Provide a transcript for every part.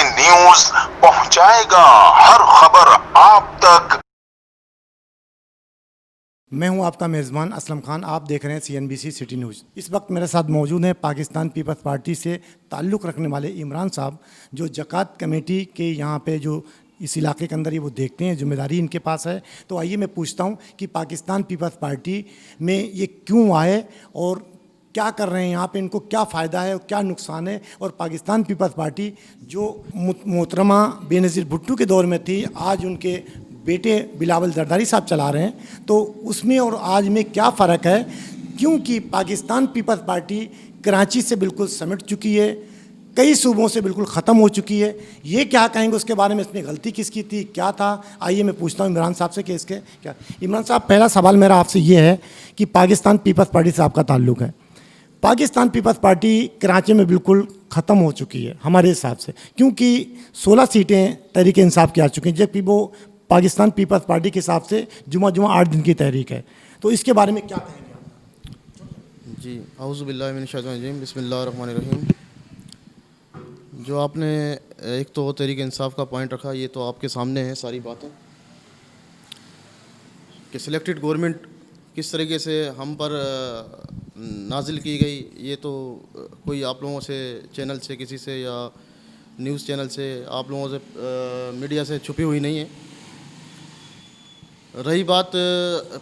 News पहुंचाएगा हर खबर आप तक। मैं हूं आपका मेज़बान असलम खान। आप देख रहे हैं CNBC सिटी न्यूज़। इस वक्त मेरे साथ मौजूद हैं पाकिस्तान पीपल्स पार्टी से ताल्लुक़ रखने वाले इमरान साहब, जो ज़कात कमेटी के यहाँ पे जो इस इलाके के अंदर ये वो देखते हैं, जिम्मेदारी इनके पास है। तो आइए मैं पूछता हूँ कि पाकिस्तान पीपल्स पार्टी में ये क्यों आए और क्या कर रहे हैं यहाँ पे, इनको क्या फ़ायदा है और क्या नुकसान है। और पाकिस्तान पीपल्स पार्टी जो मोहतरमा बेनज़ीर भुट्टो के दौर में थी, आज उनके बेटे बिलावल जरदारी साहब चला रहे हैं, तो उसमें और आज में क्या फ़र्क है। क्योंकि पाकिस्तान पीपल्स पार्टी कराची से बिल्कुल सिमट चुकी है, कई सूबों से बिल्कुल ख़त्म हो चुकी है। ये क्या कहेंगे उसके बारे में, इसमें गलती किसकी थी, क्या था। आइए मैं पूछता हूँ इमरान साहब से कि इसके क्या। इमरान साहब, पहला सवाल मेरा आपसे ये है कि पाकिस्तान पीपल्स पार्टी से आपका ताल्लुक़ है। पाकिस्तान पीपल्स पार्टी कराची में बिल्कुल ख़त्म हो चुकी है हमारे हिसाब से, क्योंकि 16 सीटें तहरीक इंसाफ की आ चुकी हैं, जबकि वो पाकिस्तान पीपल्स पार्टी के हिसाब से जुमा 8 दिन की तहरीक है। तो इसके बारे में क्या कहेंगे आप? जी, औज़ु बिल्लाहि मिनश शैतानिर रजीम, बिस्मिल्लाहिर रहमानिर रहीम। जो आपने एक तो तहरीक इंसाफ का पॉइंट रखा, ये तो आपके सामने है सारी बातें कि सिलेक्टेड गवर्नमेंट किस तरीके से हम पर नाजिल की गई। ये तो कोई आप लोगों से चैनल से किसी से या न्यूज़ चैनल से आप लोगों से मीडिया से छुपी हुई नहीं है। रही बात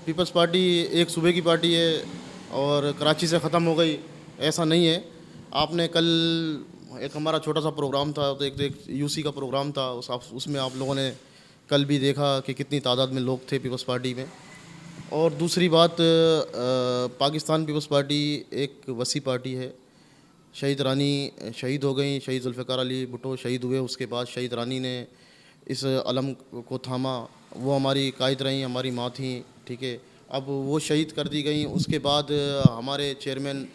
पीपल्स पार्टी एक सूबे की पार्टी है और कराची से ख़त्म हो गई, ऐसा नहीं है। आपने कल एक हमारा छोटा सा प्रोग्राम था, तो एक यूसी का प्रोग्राम था, उसमें आप लोगों ने कल भी देखा कि कितनी तादाद में लोग थे पीपल्स पार्टी में। और दूसरी बात, पाकिस्तान पीपल्स पार्टी एक वसी पार्टी है। शहीद रानी शहीद हो गई, शहीद जुल्फ़िकार अली भुट्टो शहीद हुए, उसके बाद शहीद रानी ने इस अलम को थामा। वो हमारी कायद रहीं, हमारी माँ थी, ठीक है। अब वो शहीद कर दी गई। उसके बाद हमारे चेयरमैन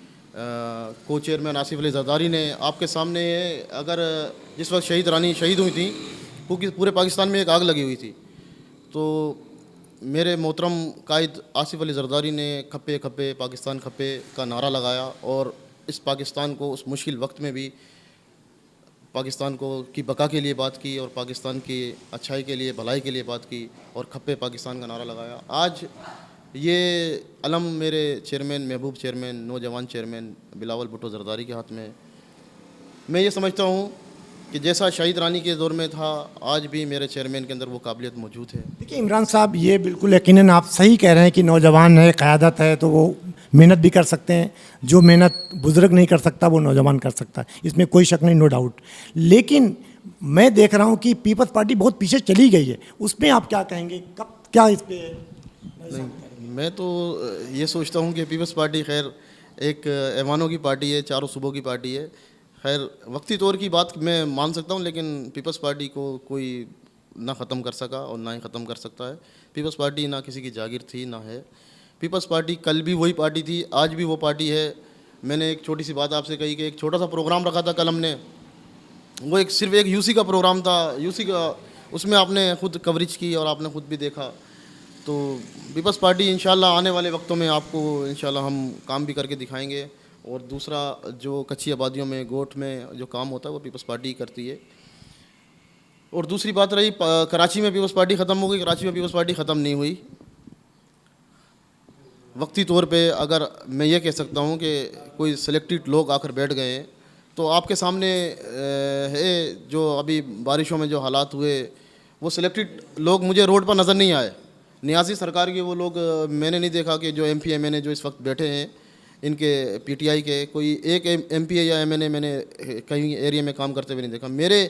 को चेयरमैन आसिफ अली जरदारी ने आपके सामने, अगर जिस वक्त शहीद रानी शहीद हुई थी, क्योंकि पूरे पाकिस्तान में एक आग लगी हुई थी, तो मेरे मोहतरम कायद आसिफ अली जरदारी ने खप्पे खप्पे पाकिस्तान खप्पे का नारा लगाया और इस पाकिस्तान को उस मुश्किल वक्त में भी पाकिस्तान को की बका के लिए बात की और पाकिस्तान की अच्छाई के लिए, भलाई के लिए बात की और खप्पे पाकिस्तान का नारा लगाया। आज ये अलम मेरे चेयरमैन, महबूब चेयरमैन, नौजवान चेयरमैन बिलावल भुट्टो जरदारी के हाथ में है। मैं ये समझता हूँ कि जैसा शहीद रानी के दौर में था, आज भी मेरे चेयरमैन के अंदर वो काबिलियत मौजूद है। देखिए इमरान साहब, ये बिल्कुल यकीनन आप सही कह रहे हैं कि नौजवान है, क़यादत है, तो वो मेहनत भी कर सकते हैं। जो मेहनत बुज़ुर्ग नहीं कर सकता वो नौजवान कर सकता है, इसमें कोई शक नहीं, नो डाउट। लेकिन मैं देख रहा हूँ कि पीपल्स पार्टी बहुत पीछे चली गई है, उसमें आप क्या कहेंगे, कब क्या इस पर? नहीं, मैं तो ये सोचता हूँ कि पीपल्स पार्टी खैर एक ऐवानों की पार्टी है, चारों सूबों की पार्टी है। खैर वक्ती तौर की बात मैं मान सकता हूँ, लेकिन पीपल्स पार्टी को कोई ना ख़त्म कर सका और ना ही ख़त्म कर सकता है। पीपल्स पार्टी ना किसी की जागीर थी ना है। पीपल्स पार्टी कल भी वही पार्टी थी, आज भी वो पार्टी है। मैंने एक छोटी सी बात आपसे कही कि एक छोटा सा प्रोग्राम रखा था कल हमने, वो सिर्फ एक यूसी का प्रोग्राम था, यूसी का, उसमें आपने खुद कवरेज की और आपने खुद भी देखा। तो पीपल्स पार्टी इंशाल्लाह आने वाले वक्तों में आपको इंशाल्लाह हम काम भी करके दिखाएंगे। और दूसरा, जो कच्ची आबादियों में, गोट में जो काम होता है वो पीपल्स पार्टी करती है। और दूसरी बात रही कराची में पीपल्स पार्टी ख़त्म हो गई, कराची में पीपल्स पार्टी ख़त्म नहीं हुई। वक्ती तौर पे अगर मैं ये कह सकता हूँ कि कोई सिलेक्टेड लोग आकर बैठ गए हैं, तो आपके सामने है जो अभी बारिशों में जो हालात हुए, वो सिलेक्टेड लोग मुझे रोड पर नज़र नहीं आए। नियाज़ी सरकार के वो लोग मैंने नहीं देखा कि जो MP MNA जो इस वक्त बैठे हैं इनके PTI के, कोई एक MP या MNA मैंने कहीं एरिया में काम करते हुए नहीं देखा। मेरे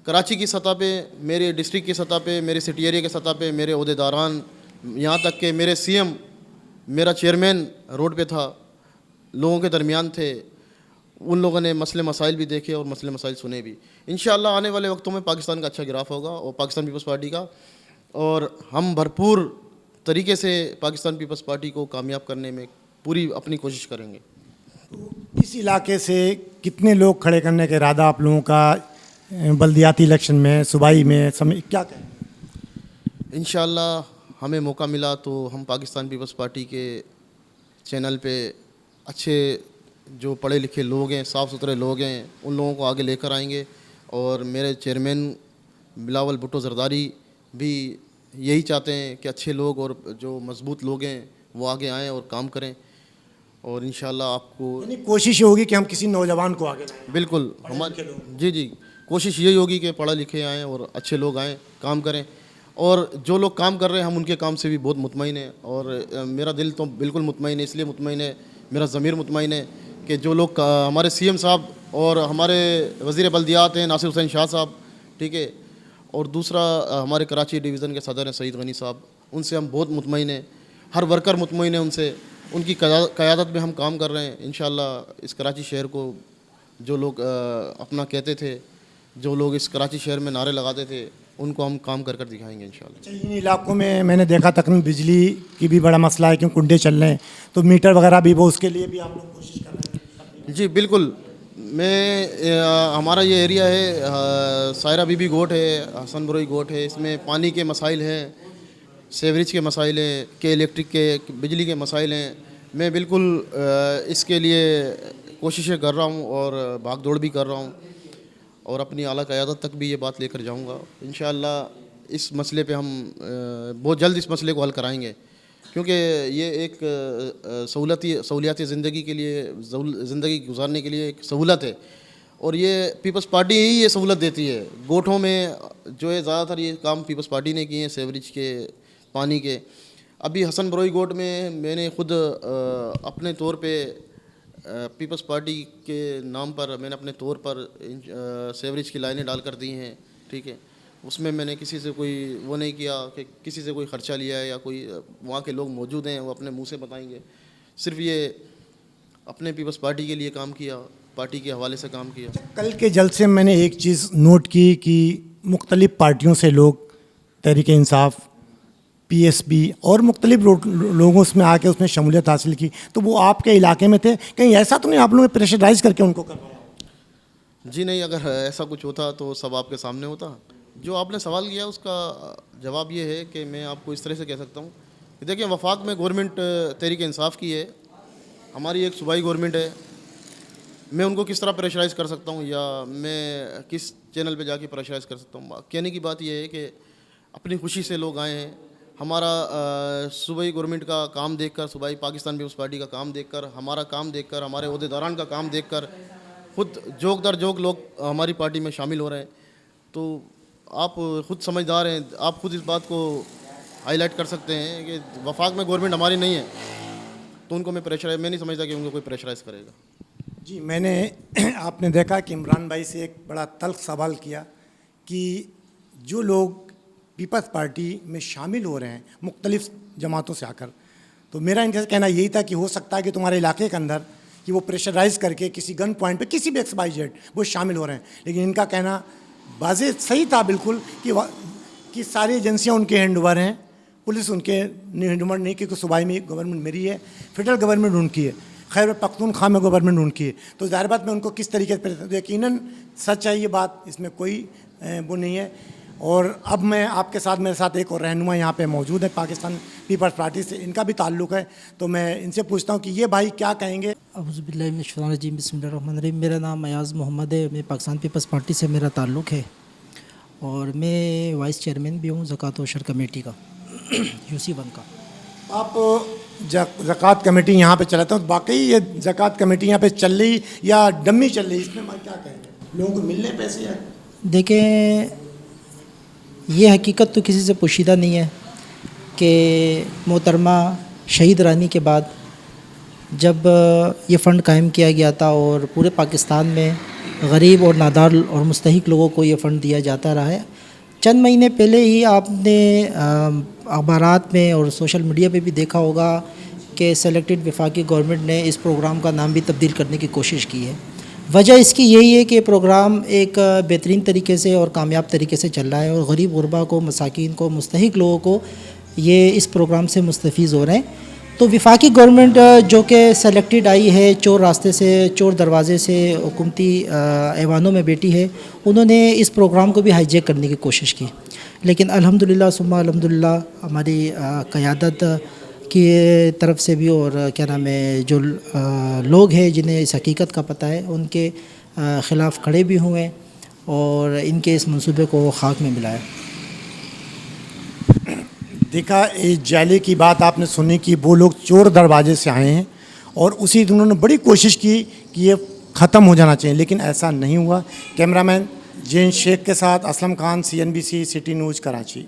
कराची की सतह पे, मेरे डिस्ट्रिक्ट की सतह पे, मेरे सिटी एरिया की सतह पे मेरे ओहदेदारान, यहाँ तक कि मेरे CM, मेरा चेयरमैन रोड पे था, लोगों के दरमियान थे। उन लोगों ने मसले मसाइल भी देखे और मसले मसाइल सुने भी। इंशाअल्लाह आने वाले वक्तों में पाकिस्तान का अच्छा गिराफ होगा और पाकिस्तान पीपल्स पार्टी का, और हम भरपूर तरीके से पाकिस्तान पीपल्स पार्टी को कामयाब करने में पूरी अपनी कोशिश करेंगे। इस इलाके से कितने लोग खड़े करने का इरादा आप लोगों का बल्दियाती इलेक्शन में, सूबाई में, समय क्या कहें? इंशाअल्लाह हमें मौका मिला तो हम पाकिस्तान पीपल्स पार्टी के चैनल पे अच्छे जो पढ़े लिखे लोग हैं, साफ़ सुथरे लोग हैं, उन लोगों को आगे लेकर आएंगे और मेरे चेयरमैन बिलावल भुट्टो जरदारी भी यही चाहते हैं कि अच्छे लोग और जो मजबूत लोग हैं वो आगे आएँ और काम करें, और इंशाल्लाह आपको यानी कोशिश ये होगी कि हम किसी नौजवान को आगे लाएं। बिल्कुल हमारे जी कोशिश यही होगी कि पढ़े लिखे आएँ और अच्छे लोग आएँ, काम करें, और जो लोग काम कर रहे हैं हम उनके काम से भी बहुत मुतमईन हैं, और मेरा दिल तो बिल्कुल मुतमईन है, इसलिए मुतमईन है, मेरा ज़मीर मुतमईन है कि जो लोग हमारे सीएम साहब और हमारे वज़ीर बल्दियात हैं नासिर हुसैन शाह साहब, ठीक है, और दूसरा हमारे कराची डिवीज़न के सदर हैं सईद गनी साहब, उनसे हम बहुत मुतमईन हैं, हर वर्कर मुतमईन है उनसे, उनकी क़यादत में हम काम कर रहे हैं। इंशाअल्लाह इस कराची शहर को जो लोग अपना कहते थे, जो लोग इस कराची शहर में नारे लगाते थे, उनको हम काम कर दिखाएंगे इंशाअल्लाह। अच्छा, इन इलाकों में मैंने देखा तकरीबन बिजली की भी बड़ा मसला है, क्योंकि कुंडे चल रहे हैं, तो मीटर वगैरह भी वो उसके लिए भी आप लोग कोशिश कर रहे हैं? जी बिल्कुल, हमारा ये एरिया है सायरा बीबी गोट है, हसन बरोई गोट है, इसमें पानी के मसाइल हैं, सेवरेज के मसाइल हैं, के इलेक्ट्रिक के बिजली के मसाइल हैं। मैं बिल्कुल इसके लिए कोशिशें कर रहा हूँ और भाग दौड़ भी कर रहा हूँ, और अपनी आला क़यादत तक भी ये बात लेकर जाऊँगा। इंशाअल्लाह इस मसले पे हम बहुत जल्द इस मसले को हल कराएंगे, क्योंकि ये एक सहूलियाती ज़िंदगी के लिए, ज़िंदगी गुजारने के लिए एक सहूलत है, और ये पीपल्स पार्टी ही ये सहूलत देती है। गोठों में जो है ज़्यादातर ये काम पीपल्स पार्टी ने किए हैं, सेवरेज के, पानी के। अभी हसन बरोई गोट में मैंने ख़ुद अपने तौर पे पीपल्स पार्टी के नाम पर मैंने अपने तौर पर सेवरेज की लाइनें डाल कर दी हैं, ठीक है। उसमें मैंने किसी से कोई वो नहीं किया कि किसी से कोई ख़र्चा लिया है, या कोई वहाँ के लोग मौजूद हैं वो अपने मुंह से बताएंगे, सिर्फ ये अपने पीपल्स पार्टी के लिए काम किया, पार्टी के हवाले से काम किया। कल के जलसे में मैंने एक चीज़ नोट की कि मुख्तलिफ़ पार्टियों से लोग, तहरीक इंसाफ, पीएसपी और मुख्तलिफ लोगों उसमें आके उसमें शमूलियत हासिल की, तो वो आपके इलाके में थे, कहीं ऐसा तो नहीं आप लोगों ने प्रेशराइज़ करके उनको करवाया? जी नहीं, अगर ऐसा कुछ होता तो सब आपके सामने होता। जो आपने सवाल किया उसका जवाब ये है कि मैं आपको इस तरह से कह सकता हूँ कि देखिए, वफाक में गवर्नमेंट तहरीक इंसाफ की है, हमारी एक सूबाई गवर्नमेंट है। मैं उनको किस तरह प्रेशराइज़ कर सकता हूँ, या मैं किस चैनल पे जाके प्रेशराइज़ कर सकता हूँ? कहने की बात यह है कि अपनी खुशी से लोग आए हैं। हमारा सूबाई गवर्नमेंट का काम देखकर, सूबाई पाकिस्तान पीपल्स पार्टी का काम देखकर, हमारा काम देखकर, हमारे ओहदेदारान का काम देखकर खुद जोक दर जोक लोग हमारी पार्टी में शामिल हो रहे हैं। तो आप खुद समझदार हैं, आप खुद इस बात को हाईलाइट कर सकते हैं कि वफाक में गवर्नमेंट हमारी नहीं है, तो उनको मैं नहीं समझता कि उनको कोई प्रेशराइज़ करेगा। जी, मैंने आपने देखा कि इमरान भाई से एक बड़ा तल्ख सवाल किया कि जो लोग पीपल्स पार्टी में शामिल हो रहे हैं मुख्तलिफ जमातों से आकर, तो मेरा इनका कहना यही था कि हो सकता है कि तुम्हारे इलाके के अंदर कि वो प्रेशराइज़ करके किसी गन पॉइंट पे किसी भी XYZ वो शामिल हो रहे हैं, लेकिन इनका कहना वाज़ेह सही था बिल्कुल कि सारी एजेंसियां उनके हैंड ओवर हैं, पुलिस उनके हैंड ओवर नहीं, क्योंकि सूबाई में गवर्नमेंट मेरी है, फेडरल गवर्नमेंट उनकी है, खैबर पख्तूनख्वा में गवर्नमेंट उनकी है। तो ज़ाहिर बात में उनको किस तरीके से, यकीनन सच है ये बात, इसमें कोई वो नहीं है। और अब मैं आपके साथ, मेरे साथ एक और रहनुमा यहाँ पे मौजूद है पाकिस्तान पीपल्स पार्टी से, इनका भी ताल्लुक़ है, तो मैं इनसे पूछता हूँ कि ये भाई क्या कहेंगे। अऊज़ुबिल्लाहिमिनश्शैतानिर्रजीम, बिस्मिल्लाहिर्रहमानिर्रहीम। मेरा नाम अयाज़ मोहम्मद है, मैं पाकिस्तान पीपल्स पार्टी से मेरा ताल्लुक़ है, और मैं वाइस चेयरमैन भी हूँ ज़कात व उशर कमेटी का UC1 का। आप ज़कात कमेटी यहाँ पे चलाते हो, वाकई ये ज़कात कमेटी यहाँ पे चल रही या डम्मी चल रही, इसमें मैं क्या कहेंगे, लोगों को मिलने पैसे या? देखें, ये हकीकत तो किसी से पोशीदा नहीं है कि मोहतरमा शहीद रानी के बाद जब ये फ़ंड कायम किया गया था और पूरे पाकिस्तान में गरीब और नादार और मुस्तहिक लोगों को ये फ़ंड दिया जाता रहा है। चंद महीने पहले ही आपने अखबारात में और सोशल मीडिया पे भी देखा होगा कि सेलेक्टेड वफाकी गवर्नमेंट ने इस प्रोग्राम का नाम भी तब्दील करने की कोशिश की है। वजह इसकी यही है कि प्रोग्राम एक बेहतरीन तरीके से और कामयाब तरीके से चल रहा है, और गरीब गुरबा को, मसाकिन को, मुस्तहिक लोगों को ये इस प्रोग्राम से मुस्तफ़ीज़ हो रहे हैं। तो वफाकी गवर्नमेंट जो कि सेलेक्टेड आई है, चोर रास्ते से, चोर दरवाज़े से हुकूमती ऐवानों में बैठी है, उन्होंने इस प्रोग्राम को भी हाईजैक करने की कोशिश की, लेकिन अल्हम्दुलिल्लाह सुम्मा अल्हम्दुलिल्लाह हमारी क़यादत की तरफ से भी, और क्या नाम है, जो लोग हैं जिन्हें इस हकीकत का पता है, उनके ख़िलाफ़ खड़े भी हुए और इनके इस मंसूबे को खाक में मिलाया। देखा, इस जाले की बात आपने सुनी कि वो लोग चोर दरवाजे से आए हैं और उसी दिन उन्होंने बड़ी कोशिश की कि ये ख़त्म हो जाना चाहिए, लेकिन ऐसा नहीं हुआ। कैमरामैन जैन शेख के साथ Aslam Khan, CNBC city news, Karachi.